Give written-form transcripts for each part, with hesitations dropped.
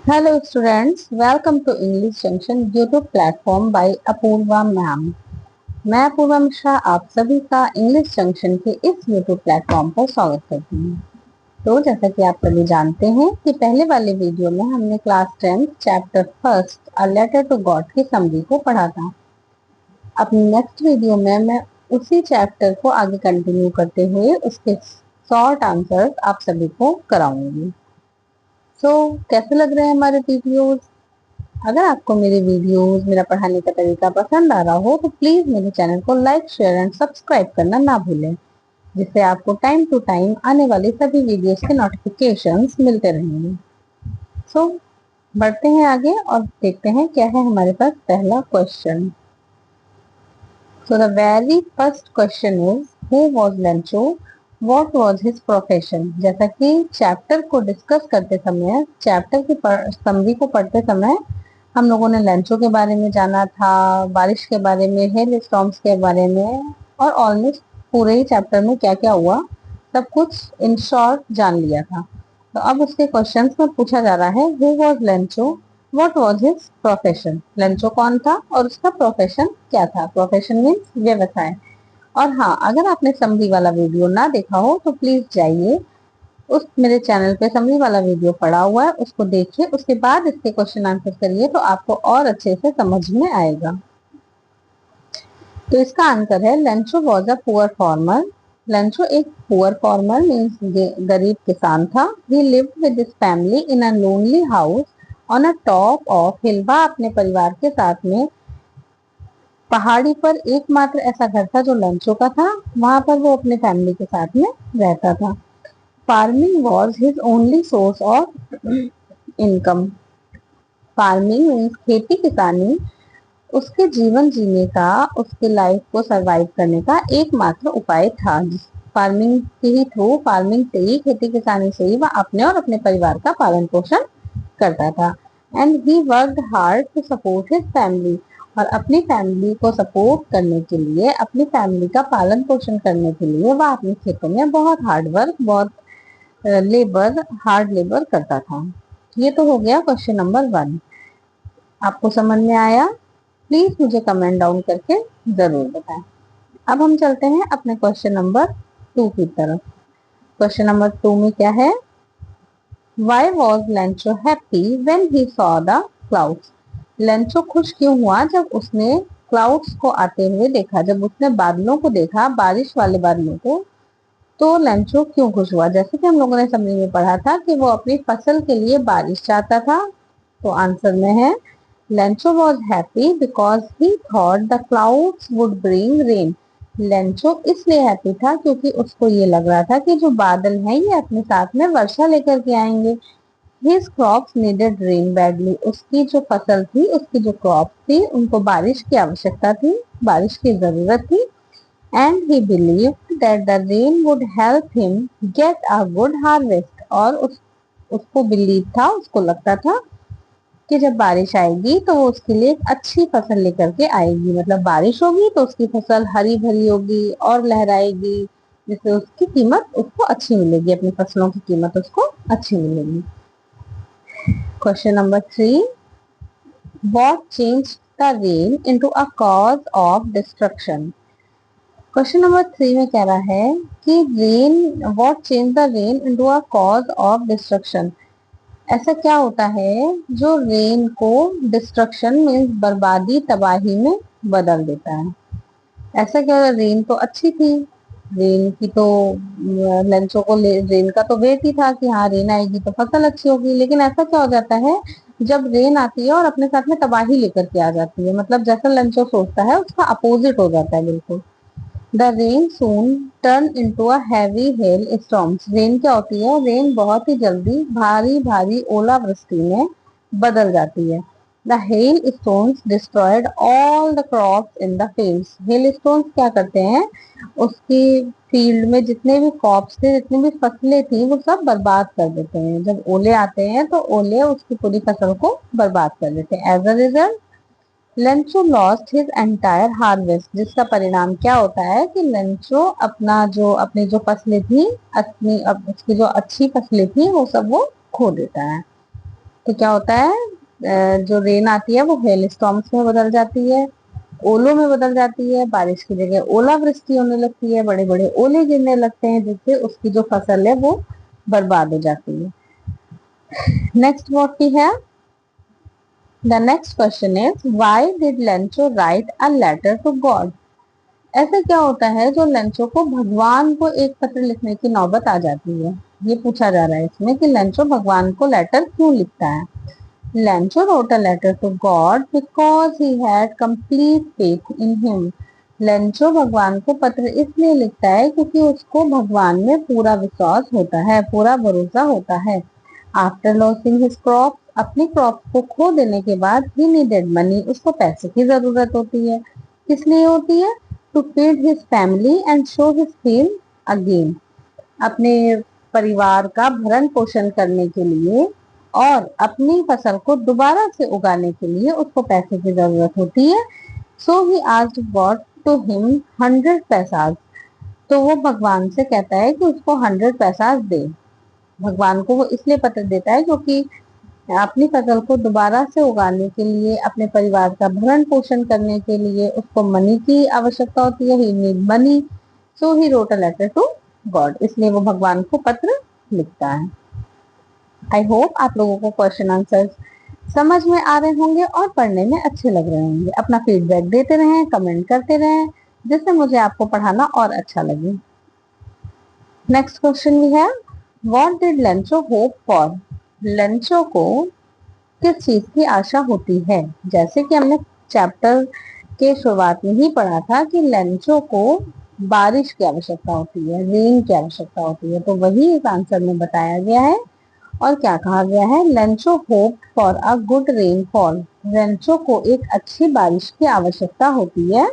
Hello students, welcome to English Junction YouTube platform by Apoorva ma'am. मैं अपूर्वा मिश्रा आप सभी का इंग्लिश जंक्शन के इस यूट्यूब प्लेटफॉर्म पर स्वागत करती हूँ। तो जैसा कि आप सभी जानते हैं कि पहले वाले वीडियो में हमने class 10 chapter first a letter to God की समरी को पढ़ा था। अपनी नेक्स्ट वीडियो में मैं उसी चैप्टर को आगे कंटिन्यू करते हुए उसके शॉर्ट आंसर्स आप सभी को कराऊंगी। कैसे लग रहे हैं हमारे वीडियोस? अगर आपको मेरे वीडियोस, मेरा पढ़ाने का तरीका पसंद आ रहा हो तो प्लीज मेरे चैनल को लाइक, शेयर एंड सब्सक्राइब करना ना भूलें, जिससे आपको टाइम टू टाइम आने वाले सभी वीडियोस के नोटिफिकेशंस मिलते रहेंगे। सो बढ़ते हैं आगे और देखते हैं क्या है हमारे पास पहला question. The very first question is who was Lencho, what was his profession. जैसा कि चैप्टर को डिस्कस करते समय, चैप्टर की समरी को पढ़ते समय हम लोगों ने लेंचो के बारे में जाना था, बारिश के बारे में, हेल स्टॉर्म्स के बारे में, और ऑलमोस्ट पूरे ही चैप्टर में क्या क्या हुआ सब कुछ इन शॉर्ट जान लिया था। तो अब उसके क्वेश्चंस में पूछा जा रहा है who was Lencho, what was his profession. Lencho कौन था और उसका प्रोफेशन क्या था। प्रोफेशन मीन्स व्यवसाय। और हाँ, अगर आपने समरी वाला वीडियो ना देखा हो तो प्लीज जाइए, उस मेरे चैनल पे समरी वाला वीडियो पड़ा हुआ है, उसको देखिए, उसके बाद इसके क्वेश्चन आंसर करिए तो आपको और अच्छे से समझ में आएगा। तो इसका आंसर है Lencho was a poor farmer. Lencho एक पुअर फार्मर मीन्स गरीब किसान था। He lived with his family in a lonely house on a top of hill. वह अपने परिवार के साथ में पहाड़ी पर एकमात्र ऐसा घर था जो लेंचो का था। वहां पर वो अपने फैमिली के साथ में रहता था। Farming was his only source of income. Farming means खेती किसानी उसके जीवन जीने का, उसके लाइफ को सरवाइव करने का एकमात्र उपाय था। फार्मिंग के ही थ्रू, फार्मिंग से ही, खेती किसानी से ही वह अपने और अपने परिवार का पालन पोषण करता था। And he worked hard to support his family. और अपनी फैमिली को सपोर्ट करने के लिए, अपनी फैमिली का पालन पोषण करने के लिए वह अपने खेतों में बहुत हार्ड वर्क, बहुत हार्ड लेबर करता था। ये तो हो गया क्वेश्चन नंबर 1। आपको समझ में आया? प्लीज मुझे कमेंट डाउन करके जरूर बताएं। अब हम चलते हैं अपने क्वेश्चन नंबर 2 की तरफ। क्वेश्चन नंबर 2 में क्या है? Why was Lancho happy when he saw the clouds? Lencho खुश क्यों हुआ जब उसने क्लाउड्स को आते हुए देखा, जब उसने बादलों को देखा, बारिश वाले बादलों को। तो लेंचो क्यों खुश हुआ? जैसे कि हम लोगों ने समरी में पढ़ा था कि वो अपनी फसल के लिए बारिश चाहता था। तो आंसर में है Lencho was happy because he thought the clouds would bring rain. Lencho इसलिए हैप्पी था क्योंकि उसको ये लग रहा था कि जो बादल हैं ये अपने साथ में वर्षा लेकर के आएंगे। His crops needed rain badly. उसकी जो फसल थी, उसकी जो क्रॉप थी, उनको बारिश की आवश्यकता थी, बारिश की जरूरत थी। And he believed that the rain would help him get a good harvest. और उसको बिलीव था, उसको लगता था कि जब बारिश आएगी तो वो उसके लिए एक अच्छी फसल लेकर के आएगी। मतलब बारिश होगी तो उसकी फसल हरी भरी होगी और लहराएगी, जिससे उसकी कीमत उसको अच्छी मिलेगी, अपनी फसलों की कीमत उसको अच्छी मिलेगी। Question number 3, what change the rain into a cause of destruction. Question number 3 में कह रहा है कि what change the rain into a cause of destruction. ऐसा क्या होता है जो रेन को डिस्ट्रक्शन मीन्स बर्बादी, तबाही में बदल देता है। ऐसा क्या? रेन तो अच्छी थी, रेन की तो लंचों को रेन का तो वेट ही था कि हाँ रेन आएगी तो फसल अच्छी होगी। लेकिन ऐसा क्या हो जाता है जब रेन आती है और अपने साथ में तबाही लेकर के आ जाती है, मतलब जैसा लंचो सोचता है उसका अपोजिट हो जाता है बिल्कुल। The rain soon turn into a heavy hello storms. Rain क्या होती है? रेन बहुत ही जल्दी भारी भारी ओलावृष्टि में बदल जाती है। The hail stones destroyed all the crops in the fields. Hail stones क्या करते हैं? उसकी फील्ड में जितने भी क्रॉप्स थे, जितनी भी फसलें थी, वो सब बर्बाद कर देते हैं। जब ओले आते हैं तो ओले उसकी पूरी फसल को बर्बाद कर देते हैं। As a result Lencho lost his entire harvest. जिसका परिणाम क्या होता है कि लेंचो अपनी जो फसलें थी, उसकी जो अच्छी फसलें थी वो सब वो खो देता है। तो क्या होता है, जो रेन आती है वो हेल स्टॉर्म्स में बदल जाती है, ओलों में बदल जाती है, बारिश की जगह ओलावृष्टि होने लगती है, बड़े बड़े ओले गिरने लगते हैं, जिससे उसकी जो फसल है वो बर्बाद हो जाती है। नेक्स्ट वर्ड की है, the next question is why did Lencho write a letter to God. ऐसा क्या होता है जो लेंचो को भगवान को एक पत्र लिखने की नौबत आ जाती है। ये पूछा जा रहा है इसमें कि लेंचो भगवान को लेटर क्यों लिखता है। Lencho wrote a letter to God because he had complete faith in him. Lencho भगवान को पत्र इसलिए लिखता है क्योंकि उसको भगवान में पूरा विश्वास होता है, पूरा भरोसा होता है। आफ्टर लॉसिंग हिज क्रॉप, अपनी क्रॉप को खो देने के बाद ही नीडेड मनी, उसको पैसे की जरूरत होती है। किस लिए होती है? To feed his family and show his field again, अपने परिवार का भरण पोषण करने के लिए और अपनी फसल को दोबारा से उगाने के लिए उसको पैसे की जरूरत होती है। So he asked God to him 100 पैसा। तो वो भगवान से कहता है कि उसको 100 पैसा दे। भगवान को वो इसलिए पत्र देता है क्योंकि अपनी फसल को दोबारा से उगाने के लिए, अपने परिवार का भरण पोषण करने के लिए उसको मनी की आवश्यकता होती है। He need money, so he wrote a letter to God, इसलिए वो भगवान को पत्र लिखता है। आई होप आप लोगों को क्वेश्चन आंसर समझ में आ रहे होंगे और पढ़ने में अच्छे लग रहे होंगे। अपना फीडबैक देते रहें, कमेंट करते रहें, जिससे मुझे आपको पढ़ाना और अच्छा लगे। नेक्स्ट क्वेश्चन भी है, what did Lencho hope for. Lencho को किस चीज की आशा होती है। जैसे कि हमने चैप्टर के शुरुआत में ही पढ़ा था कि लेंचो को बारिश की आवश्यकता होती है, रेन की आवश्यकता होती है, तो वही इस आंसर में बताया गया है। और क्या कहा गया है, Lencho hope for a good rainfall. Lencho को एक अच्छी बारिश की आवश्यकता होती है।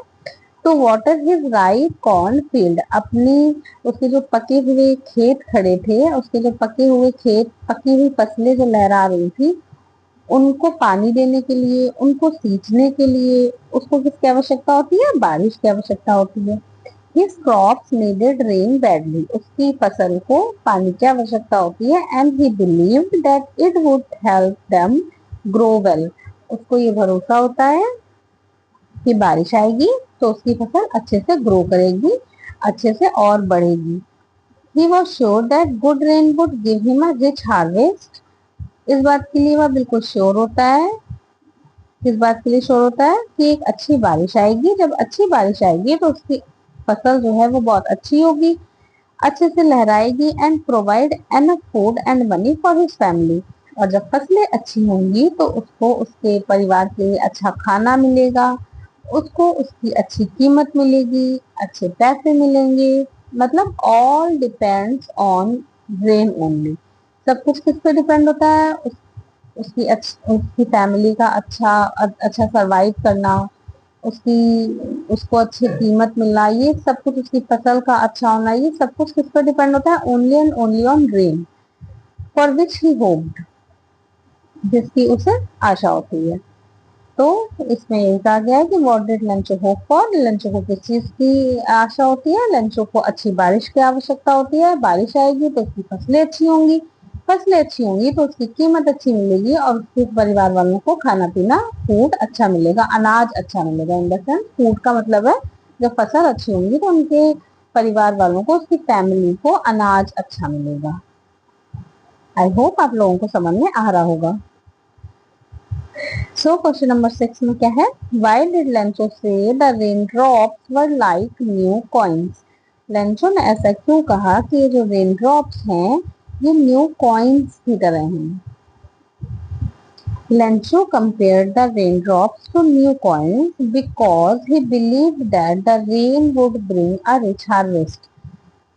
To water his right corn field, अपनी उसके जो पके हुए खेत खड़े थे, उसके जो पके हुए खेत, पकी हुई फसलें जो लहरा रही थी, उनको पानी देने के लिए, उनको सींचने के लिए उसको किसकी आवश्यकता होती है? बारिश की आवश्यकता होती है। His crops needed rain badly. उसकी फसल को पानी की आवश्यकता होती है। And he believed that it would help them grow well. उसको ये भरोसा होता है कि बारिश आएगी तो उसकी फसल अच्छे से ग्रो करेगी, अच्छे से और बढ़ेगी। He was sure that good rain would give him a rich harvest. इस बात के लिए वह बिल्कुल श्योर होता है, इस बात के लिए श्योर होता है कि एक अच्छी बारिश आएगी। जब अच्छी बारिश आएगी तो उसकी फसल जो है वो बहुत अच्छी होगी, अच्छे से लहराएगी and provide enough food and money for his family. और जब फसलें अच्छी होंगी तो उसको उसके परिवार के लिए अच्छा खाना मिलेगा, उसको उसकी अच्छी कीमत मिलेगी, अच्छे पैसे मिलेंगे। मतलब all depends on rain only. सब कुछ किस पे डिपेंड होता है? उसकी फैमिली का अच्छा सरवाइव करना, उसकी उसको अच्छी कीमत मिलना, ये सब कुछ, उसकी फसल का अच्छा होना, ये सब कुछ किस पर डिपेंड होता है? Only and only on rain for which he hoped, जिसकी उसे आशा होती है। तो इसमें यही कहा गया है कि what did Lencho hope for. Lencho को किस चीज की आशा होती है? लेंचो को अच्छी बारिश की आवश्यकता होती है। बारिश आएगी तो उसकी फसलें अच्छी होंगी, फसलें अच्छी होंगी तो उसकी कीमत अच्छी मिलेगी और उसके परिवार वालों को खाना पीना, फूड अच्छा मिलेगा, अनाज अच्छा मिलेगा। इन द सेंस फूड का मतलब है जब फसल अच्छी होंगी तो उनके परिवार वालों को, उसकी फैमिली को अनाज अच्छा मिलेगा। आई होप आप लोगों को समझ में आ रहा होगा। सो क्वेश्चन नंबर 6 में क्या है, वाई डिड लेंचो से the rain drops were like new coins. Lencho ने ऐसा क्यों कहा कि ये जो रेन ड्रॉप्स हैं ये न्यू कॉइन्स की तरह हैं। Lencho compared the raindrops to new coins because he believed that the rain would bring a rich harvest.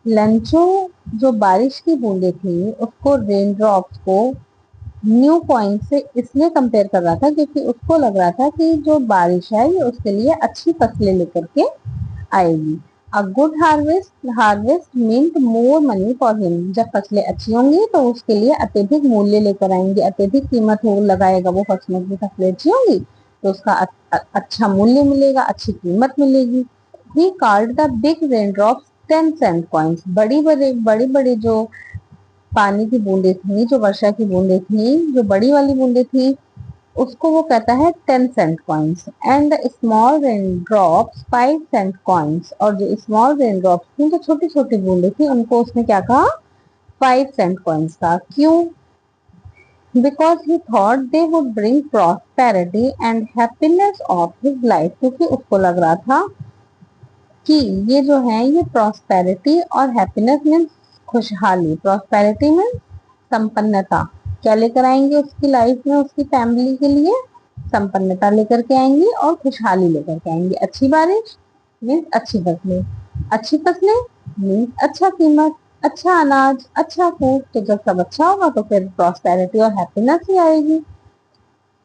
Lencho जो बारिश की बूंदें थी उसको रेन ड्रॉप्स को न्यू कॉइन से इसलिए कंपेयर कर रहा था क्योंकि उसको लग रहा था कि जो बारिश है ये उसके लिए अच्छी फसलें लेकर के आएगी। A good harvest meant more money for him. जब फसलें अच्छी होंगी तो उसके लिए अत्यधिक मूल्य लेकर आएंगे, अत्यधिक कीमत हो लगाएगा वो फसलों की। फसलें अच्छी होंगी तो उसका अच्छा मूल्य मिलेगा, अच्छी कीमत मिलेगी। He called the big rain drops 10 cent coins. बड़ी बड़ी जो पानी की बूंदें थी, जो वर्षा की बूंदें थी, जो बड़ी वाली बूंदें थी, उसको वो कहता है 10 cent coins. And the small rain drops 5 cent coins, और जो स्मॉल रेन ड्रॉप्स थी, जो छोटी छोटी बूंदें थी, उनको उसने क्या कहा? 5 सेंट कॉइन्स का। क्यों? Because he thought they would bring prosperity and happiness of his life, क्योंकि उसको लग रहा था कि ये जो है ये प्रॉस्पेरिटी और हैप्पीनेस मीन्स खुशहाली, प्रॉस्पेरिटी मीन्स संपन्नता, क्या लेकर आएंगे उसकी लाइफ में, उसकी फैमिली के लिए संपन्नता लेकर के आएंगी और खुशहाली लेकर के आएंगी। अच्छी बारिश मीन्स अच्छी फसलें, अच्छी फसलें मीन्स अच्छा कीमत, अच्छा अनाज, अच्छा फूड। तो जब सब अच्छा होगा तो फिर प्रॉस्पेरिटी और हैप्पीनेस ही आएगी।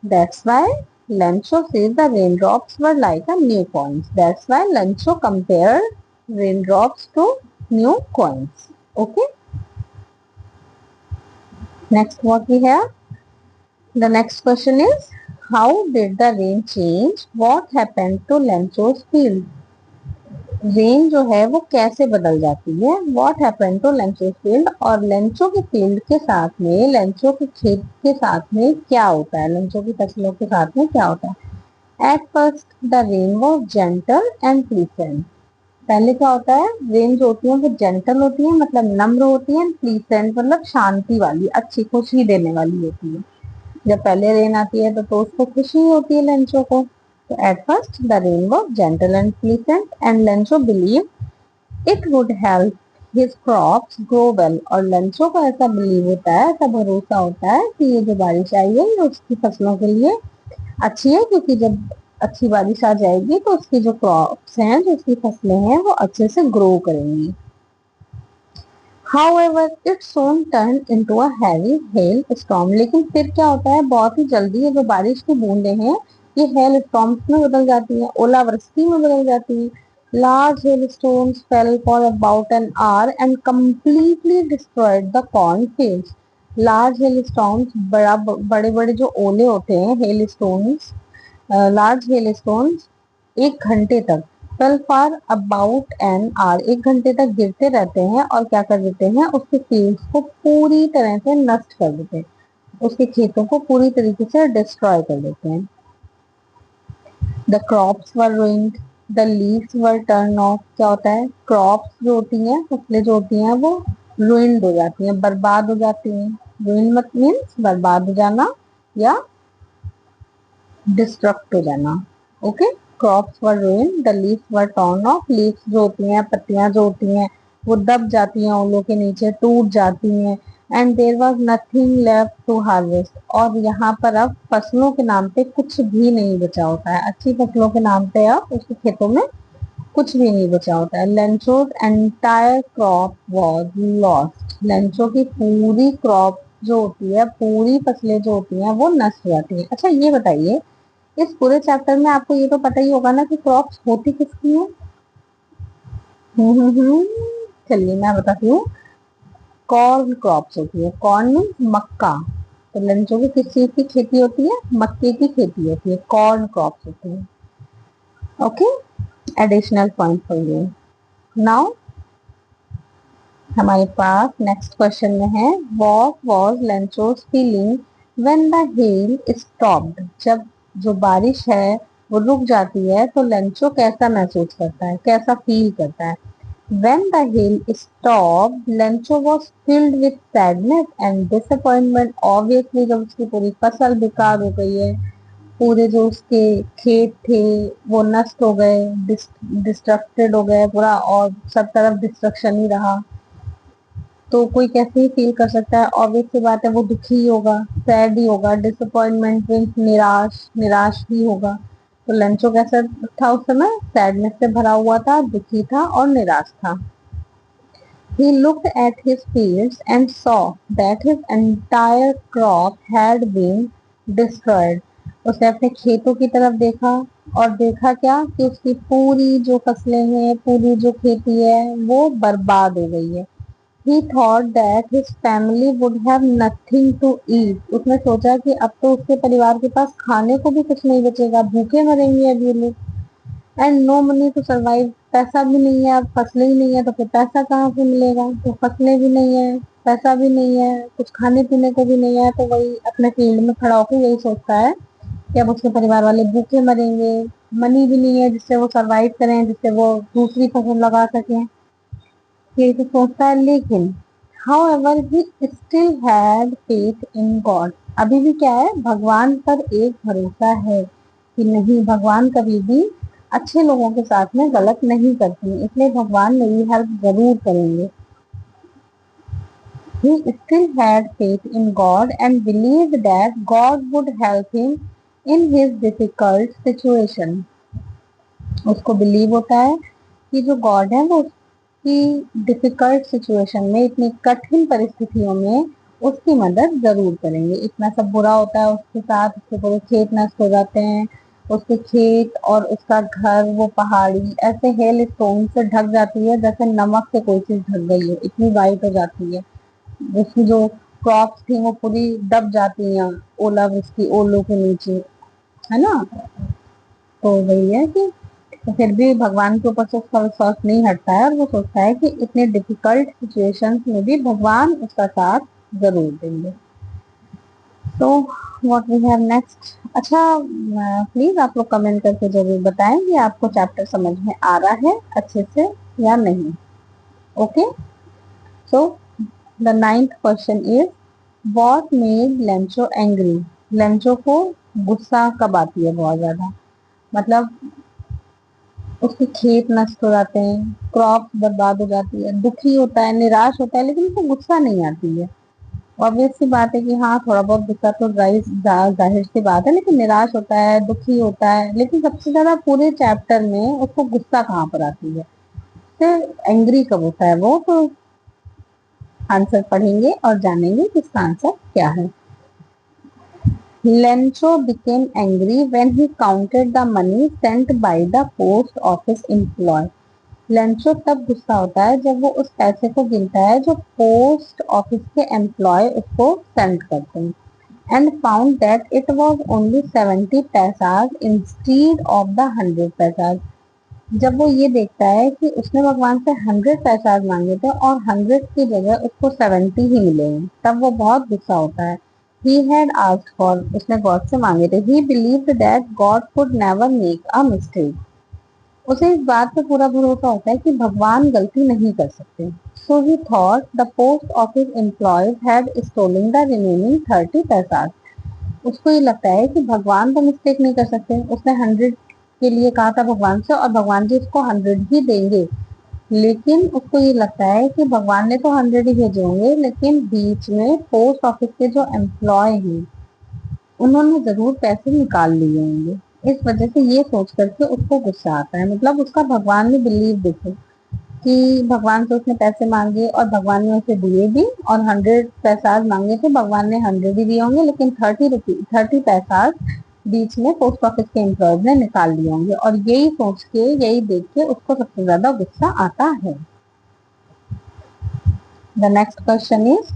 That's why Lencho says the raindrops were like a new coins. That's why Lencho compared raindrops to new coins. Okay. Next, what we have? The next question is, how did the rain change? What happened to Lencho's field? Rain जो है वो कैसे बदल जाती है? What happen to Lencho field, और Lencho के field के साथ में, लेंचो के खेत के साथ में क्या होता है, लेंचो की फसलों के साथ में क्या होता है? At first the rain was gentle and pleasant. पहले क्या होता है? रेन जो होती है वो जेंटल होती है, मतलब नम्र होती है, प्लीसेंट मतलब शांति वाली, अच्छी खुशी देने वाली होती है। जब पहले रेन आती है तो उसको खुशी होती है लेंचो को। तो at first the rain was gentle and pleasant and Lencho believe it would help his crops grow well. और लंचों का ऐसा बिलीव होता है, ऐसा भरोसा होता है कि ये जो बारिश आई है ये उसकी फसलों के लिए अच्छी है, क्योंकि जब अच्छी बारिश आ जाएगी तो उसकी जो क्रॉप्स हैं, जो उसकी फसलें हैं, वो अच्छे से ग्रो करेंगी। However, it soon turned into a heavy hail storm. लेकिन फिर क्या होता है? बहुत ही जल्दी ये जो बारिश की बूंदें हैं ये हेल स्टॉर्म्स में बदल जाती हैं, ओलावृष्टि में बदल जाती हैं। Large hailstones fell for about an hour and completely destroyed the cornfields. Large hailstones, बड़े बड़े जो ओले होते हैं, hailstones, लार्ज hailstones 1 घंटे तक, fail for about an hour, 1 घंटे तक गिरते रहते हैं और क्या कर देते हैं? उसके फील्ड्स को पूरी तरह से नष्ट कर देते हैं, उसके खेतों को पूरी तरीके से डिस्ट्रॉय कर देते हैं। The crops were ruined, the leaves were turn off. क्या होता है? क्रॉप्स जो होती हैं, फसलें जो होती हैं, वो रूइंड हो जाती हैं, बर्बाद हो जाती हैं। रूइंड मत मीन्स बर्बाद हो जाना या डिस्ट्रक्ट हो जाना। Okay. Crops were ruined, the leaves were torn of. Leaves जो होती हैं, पत्तियां जो होती हैं, वो दब जाती हैं ओलों के नीचे, टूट जाती हैं। And there was nothing left to harvest, और यहाँ पर अब फसलों के नाम पे कुछ भी नहीं बचा होता है। अच्छी फसलों के नाम पे अब उसके खेतों में कुछ भी नहीं बचा होता है। Lencho's entire crop was lost. Lencho की पूरी क्रॉप जो होती है, पूरी फसलें जो होती हैं, वो नष्ट हो जाती है। अच्छा ये बताइए, इस पूरे चैप्टर में आपको ये तो पता ही होगा ना कि क्रॉप्स होती किसकी है? हम्म। चलिए मैं बताती हूँ। कॉर्न क्रॉप्स होती है। कॉर्न मीन्स मक्का। तो लंचों की किस चीज की खेती होती है? मक्के की खेती होती है, कॉर्न क्रॉप्स होती है। Okay, additional point for you. Now हमारे पास नेक्स्ट क्वेश्चन में है, what was Lencho's feeling when the hail stopped. जब जो बारिश है वो रुक जाती है तो लेंचो कैसा महसूस करता है, कैसा फील करता है? When the hail stopped Lencho was filled with sadness and disappointment. Obviously जब उसकी पूरी फसल बेकार हो गई है, पूरे जो उसके खेत थे वो नष्ट हो गए, डिस्ट्रक्टेड हो गए पूरा, और सब तरफ डिस्ट्रक्शन ही रहा, तो कोई कैसे ही फील कर सकता है? ऑब्वियस सी बात है, वो दुखी ही होगा, सैड ही होगा। डिसअपॉइंटमेंट मीन्स निराश, निराश ही होगा। तो लंचो कैसा था उस समय? सैडनेस से भरा हुआ था, दुखी था और निराश था। He looked at his fields and saw that his entire crop had been destroyed. उसने अपने खेतों की तरफ देखा और देखा क्या कि उसकी पूरी जो फसलें हैं, पूरी जो खेती है, वो बर्बाद हो गई है। He thought that his family would have nothing to eat. उसने सोचा कि अब तो उसके परिवार के पास खाने को भी कुछ नहीं बचेगा, भूखे मरेंगे अब ये लोग। And no money to survive, पैसा भी नहीं है, अब फसलें ही नहीं है तो फिर पैसा कहाँ से मिलेगा? तो फसलें भी नहीं है, पैसा भी नहीं है, कुछ खाने पीने को भी नहीं है, तो वही अपने फील्ड में खड़ा होकर यही सोचता है कि अब उसके परिवार वाले भूखे मरेंगे, मनी भी नहीं है जिससे वो सरवाइव करें, जिससे वो दूसरी फसल लगा सकें, यही तो सोचता है। लेकिन however he still had faith in God। अभी भी क्या है, भगवान पर एक भरोसा है कि नहीं, भगवान कभी भी अच्छे लोगों के साथ में गलत नहीं करते, इसलिए भगवान मेरी हेल्प जरूर करेंगे। He still had faith in God and believed that God would help him in his difficult situation। उसको बिलीव होता है कि जो गॉड है वो उसकी डिफिकल्ट सिचुएशन में, इतनी कठिन परिस्थितियों में उसकी मदद जरूर करेंगे। इतना सब बुरा होता है उसके साथ, उसके पूरे खेत नष्ट हो जाते हैं, उसके खेत और उसका घर, वो पहाड़ी ऐसे हेल स्टोन से ढक जाती है जैसे नमक से कोई चीज ढक गई हो, इतनी वाइट हो जाती है। उसकी जो क्रॉप्स थी वो पूरी दब जाती हैं ओलावृष्टि, ओलों के नीचे, है ना। तो वही है कि तो फिर भी भगवान के ऊपर से उसका विश्वास नहीं हटता है और वो सोचता है कि इतने डिफिकल्ट सिचुएशंस में भी भगवान उसका साथ जरूर देंगे। तो व्हाट वी हैव नेक्स्ट। अच्छा, प्लीज आप लोग कमेंट करके जरूर बताएं कि आपको चैप्टर समझ में आ रहा है अच्छे से या नहीं। Okay, so the 9th question is what made Lencho angry. Lencho को गुस्सा कब आती है बहुत ज्यादा, मतलब उसके खेत नष्ट हो जाते हैं, क्रॉप बर्बाद हो जाती है, दुखी होता है, निराश होता है, लेकिन उसको गुस्सा नहीं आती है। ऑब्वियस सी बात है कि हाँ, थोड़ा बहुत गुस्सा तो जाहिर सी बात है, लेकिन निराश होता है, दुखी होता है, लेकिन सबसे ज्यादा पूरे चैप्टर में उसको गुस्सा कहाँ पर आती है, फिर एंग्री कब होता है वो। तो आंसर पढ़ेंगे और जानेंगे कि इसका आंसर क्या है। Lencho became angry when he counted the money sent by the post office employee। Lencho तब गुस्सा होता है जब वो उस पैसे को गिनता है जो पोस्ट ऑफिस के एम्प्लॉय उसको सेंड करते हैं, and found that it was only 70 पैसाज instead of the 100 पैसाज। जब वो ये देखता है कि उसने भगवान से 100 पैसाज मांगे थे और 100 की जगह उसको 70 ही मिले हैं, तब वो बहुत गुस्सा होता है। He had asked for, उसने गॉड से मांगे थे। He believed that God could never make a mistake। उसे इस बात पे पूरा भरोसा होता है कि भगवान गलती नहीं कर सकते। So he thought the post office employees had stolen the remaining 30 पैसा। उसको ये लगता है कि भगवान तो मिस्टेक नहीं कर सकते, उसने 100 के लिए कहा था भगवान से और भगवान जी उसको 100 ही देंगे। लेकिन उसको ये लगता है कि भगवान ने तो 100 ही भेजे होंगे, लेकिन बीच में पोस्ट ऑफिस के जो एम्प्लॉय हैं उन्होंने जरूर पैसे निकाल लिए होंगे। इस वजह से ये सोच करके उसको गुस्सा आता है, मतलब उसका भगवान में बिलीव देखो कि भगवान से उसने पैसे मांगे और भगवान ने उसे दिए भी, और 100 पैसा मांगे थे, भगवान ने 100 ही दिए होंगे, लेकिन 30 पैसा बीच में पोस्ट ऑफिस के एम्प्लॉयज ने निकाल लिए होंगे, और यही सोच के, यही देख के उसको सबसे ज्यादा गुस्सा आता है। The next question is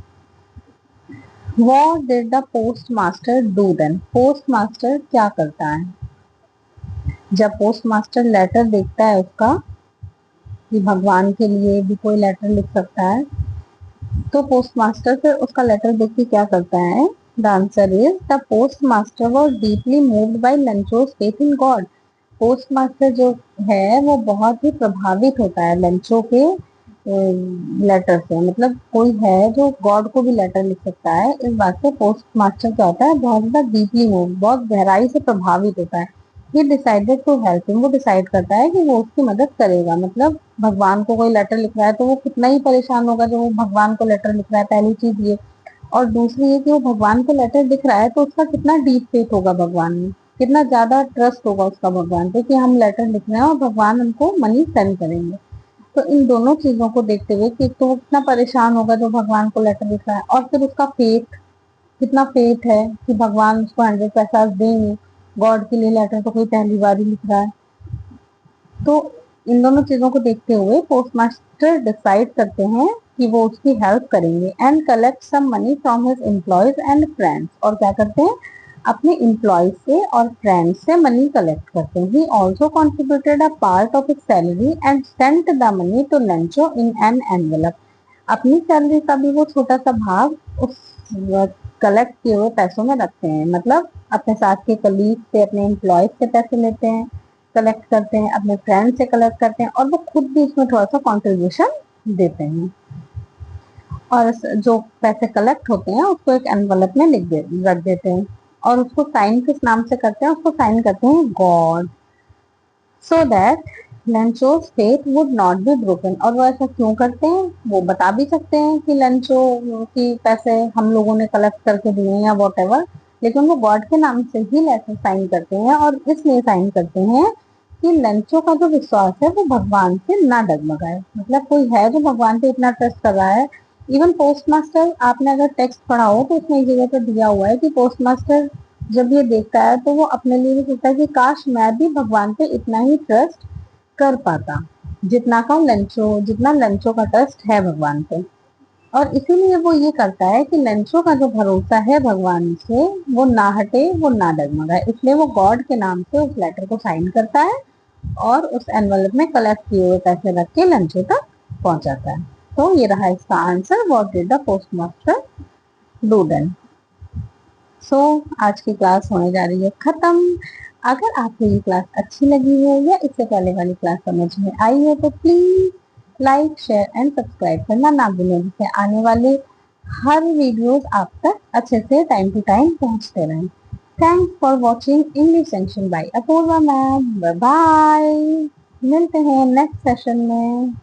what did the post master do then. Post master क्या करता है जब पोस्ट मास्टर लेटर देखता है उसका, कि भगवान के लिए भी कोई लेटर लिख सकता है, तो पोस्ट मास्टर फिर उसका लेटर देख के क्या करता है। The answer is the post master was deeply moved by Lencho's faith in God. Postmaster जो है वो बहुत ही प्रभावित होता है लेंचो के लेटर से, मतलब कोई है जो गॉड को भी लेटर लिख सकता है, इस बात से पोस्ट मास्टर क्या होता है, बहुत ज्यादा डीपली मूव, बहुत गहराई से प्रभावित होता है। ये डिसाइडेड टू हेल्प हिम, वो डिसाइड करता है कि वो उसकी मदद करेगा। मतलब भगवान को कोई लेटर लिख रहा है तो वो कितना ही परेशान होगा जो वो भगवान को लेटर लिख रहा है, पहली चीज ये। और दूसरी ये कि वो भगवान को लेटर लिख रहा है तो उसका कितना डीप फेथ होगा भगवान में, कितना ज्यादा ट्रस्ट होगा उसका भगवान पे कि हम लेटर लिख रहे हैं और भगवान हमको मनी सेंड करेंगे। तो इन दोनों चीजों को देखते हुए कि तो वो कितना परेशान होगा जो भगवान को लेटर लिख रहा है, और फिर उसका फेथ, कितना फेथ है कि भगवान उसको 100 पैसा देंगे। गॉड के लिए लेटर तो कोई पहली बार ही लिख रहा है। तो इन दोनों चीजों को देखते हुए पोस्ट मास्टर डिसाइड करते हैं कि वो उसकी हेल्प करेंगे, and collect some money from his employees and friends. और क्या करते हैं, अपने एम्प्लॉय से और फ्रेंड्स से मनी कलेक्ट करते हैं। He also contributed a part of his salary and sent the money to Lencho in an envelope. अपनी सैलरी का भी वो छोटा सा भाग उस कलेक्ट किए हुए पैसों में रखते हैं। मतलब अपने साथ के कलीग से, अपने एम्प्लॉय से पैसे लेते हैं, कलेक्ट करते हैं, अपने फ्रेंड से कलेक्ट करते हैं, और वो खुद भी इसमें थोड़ा सा कॉन्ट्रीब्यूशन देते हैं। और जो पैसे कलेक्ट होते हैं उसको एक एनवलप में रख देते हैं, और उसको साइन किस नाम से करते हैं? उसको साइन करते हैं God, so that Lencho's faith would not be broken. और वो ऐसा क्यों करते हैं वो बता भी सकते हैं कि लंचो की पैसे हम लोगों ने कलेक्ट करके दिए हैं या वॉट एवर, लेकिन वो गॉड के नाम से ही लेटर साइन करते हैं, और इसलिए साइन करते हैं कि लंचो का जो विश्वास है वो भगवान से ना डगमगाए। मतलब कोई है जो भगवान पे इतना ट्रस्ट कर रहा है। इवन पोस्ट मास्टर, आपने अगर टेक्स्ट पढ़ा हो तो उसमें एक जगह पर दिया हुआ है कि पोस्ट मास्टर जब ये देखता है तो वो अपने लिए भी सोचता है कि काश मैं भी भगवान पे इतना ही ट्रस्ट कर पाता जितना लंचो का ट्रस्ट है भगवान पे। और इसीलिए वो ये करता है कि लंचो का जो भरोसा है भगवान से वो ना हटे, वो ना डगमगाए, इसलिए वो गॉड के नाम से उस लेटर को साइन करता है और उस एनवलप में कलेक्ट किए हुए पैसे रख के लंचो तक पहुंचाता है। तो ये रहा इसका answer, what did the post master do then. So आज की क्लास होने जा रही है खत्म। अगर आपको ये क्लास अच्छी लगी हो या इससे पहले वाली क्लास समझ में आई हो तो please like, share and subscribe करना ना भूलें, जिससे आने वाले हर वीडियोस आप तक अच्छे से टाइम टू टाइम पहुंचते रहें। Thanks for watching English Junction by Apoorva ma'am. Bye bye, मिलते हैं नेक्स्ट सेशन में।